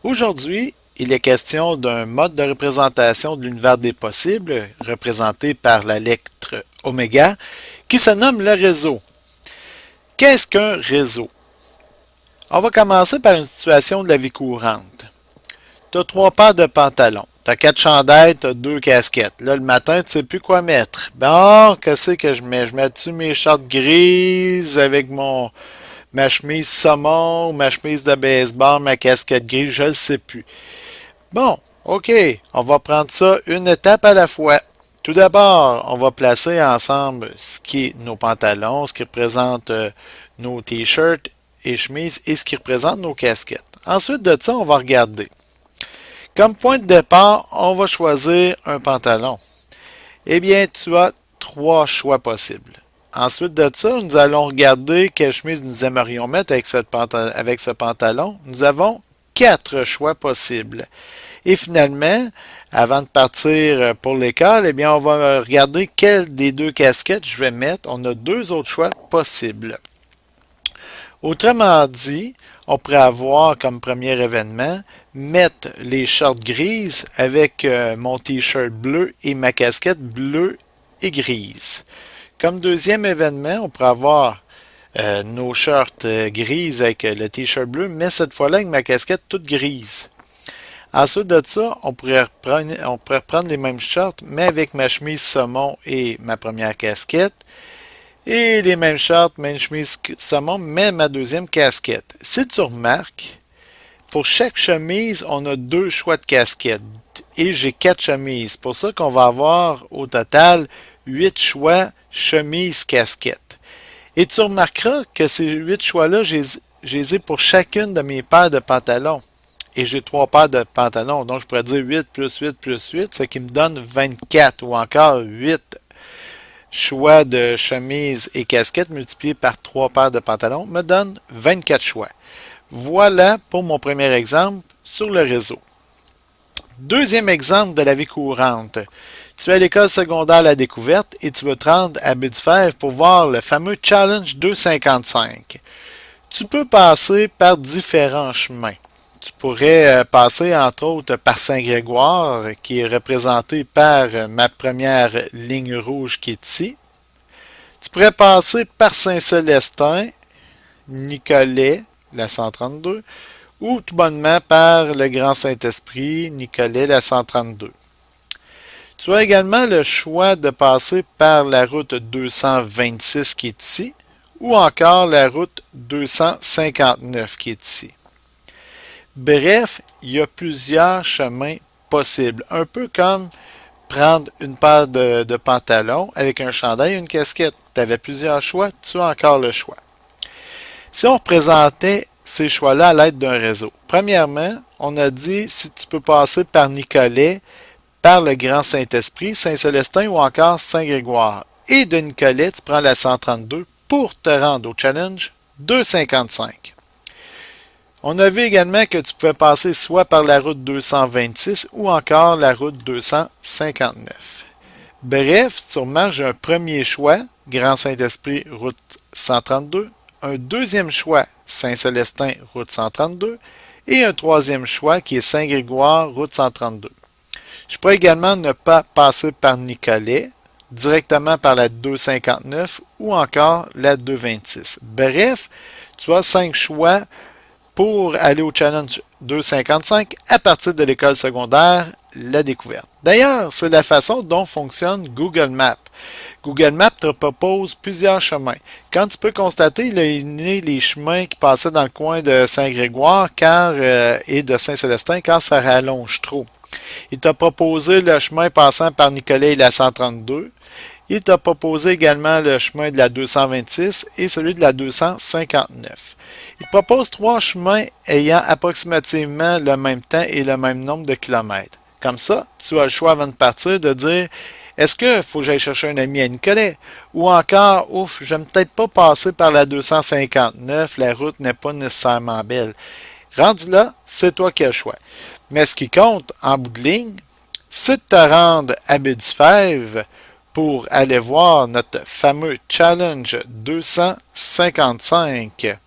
Aujourd'hui, il est question d'un mode de représentation de l'univers des possibles, représenté par la lettre oméga, qui se nomme le réseau. Qu'est-ce qu'un réseau? On va commencer par une situation de la vie courante. Tu as 3 paires de pantalons. Tu as 4 chandails, tu as 2 casquettes. Là, le matin, tu sais plus quoi mettre. Bon, qu'est-ce que je mets? Je mets-tu mes shorts grises avec ma chemise saumon, ma chemise de baseball, ma casquette grise? Je ne sais plus. Bon, OK, on va prendre ça une étape à la fois. Tout d'abord, on va placer ensemble ce qui est nos pantalons, ce qui représente nos t-shirts et chemises et ce qui représente nos casquettes. Ensuite de ça, on va regarder. Comme point de départ, on va choisir un pantalon. Eh bien, tu as 3 choix possibles. Ensuite de ça, nous allons regarder quelle chemise nous aimerions mettre avec ce pantalon. Nous avons 4 choix possibles. Et finalement, avant de partir pour l'école, eh bien, on va regarder quelle des 2 casquettes je vais mettre. On a 2 autres choix possibles. Autrement dit, on pourrait avoir comme premier événement mettre les shorts grises avec mon t-shirt bleu et ma casquette bleue et grise. Comme deuxième événement, on pourrait avoir nos shorts grises avec le t-shirt bleu, mais cette fois-là avec ma casquette toute grise. Ensuite de ça, on pourrait reprendre les mêmes shorts, mais avec ma chemise saumon et ma première casquette. Et les mêmes shorts, même chemise saumon, mais ma deuxième casquette. Si tu remarques, pour chaque chemise, on a 2 choix de casquette. Et j'ai 4 chemises. C'est pour ça qu'on va avoir au total 8 choix chemise-casquette. Et tu remarqueras que ces 8 choix-là, je les ai pour chacune de mes paires de pantalons. Et j'ai 3 paires de pantalons. Donc, je pourrais dire 8 plus 8 plus 8, ce qui me donne 24 ou encore 8 choix de chemise et casquette multiplié par 3 paires de pantalons me donne 24 choix. Voilà pour mon premier exemple sur le réseau. Deuxième exemple de la vie courante. Tu es à l'école secondaire La Découverte et tu veux te rendre à Baie-du-Fer pour voir le fameux Challenge 255. Tu peux passer par différents chemins. Tu pourrais passer entre autres par Saint-Grégoire qui est représenté par ma première ligne rouge qui est ici. Tu pourrais passer par Saint-Célestin, Nicolet, la 132, ou tout bonnement par le Grand Saint-Esprit, Nicolet, la 132. Tu as également le choix de passer par la route 226 qui est ici, ou encore la route 259 qui est ici. Bref, il y a plusieurs chemins possibles. Un peu comme prendre une paire de pantalons avec un chandail et une casquette. Tu avais plusieurs choix, tu as encore le choix. Si on représentait ces choix-là à l'aide d'un réseau, premièrement, on a dit si tu peux passer par Nicolet, par le Grand Saint-Esprit, Saint-Célestin ou encore Saint-Grégoire. Et de Nicolet, tu prends la 132 pour te rendre au challenge 255. On a vu également que tu pouvais passer soit par la route 226 ou encore la route 259. Bref, sûrement j'ai un premier choix, Grand Saint-Esprit, route 132, un deuxième choix, Saint-Célestin, route 132, et un troisième choix qui est Saint-Grégoire, route 132. Je pourrais également ne pas passer par Nicolet, directement par la 259 ou encore la 226. Bref, tu as 5 choix pour aller au challenge 255 à partir de l'école secondaire La Découverte. D'ailleurs, c'est la façon dont fonctionne Google Maps. Google Maps te propose plusieurs chemins. Quand tu peux constater, il a éliminé les chemins qui passaient dans le coin de Saint-Grégoire et de Saint-Célestin car ça rallonge trop. Il t'a proposé le chemin passant par Nicolet et la 132. Il t'a proposé également le chemin de la 226 et celui de la 259. Il propose 3 chemins ayant approximativement le même temps et le même nombre de kilomètres. Comme ça, tu as le choix avant de partir de dire est-ce qu'il faut que j'aille chercher un ami à Nicolet? Ou encore, ouf, je ne vais peut-être pas passer par la 259, la route n'est pas nécessairement belle. Rendu là, c'est toi qui as le choix. Mais ce qui compte en bout de ligne, c'est de te rendre à Baie-du-Fèvre pour aller voir notre fameux Challenge 255.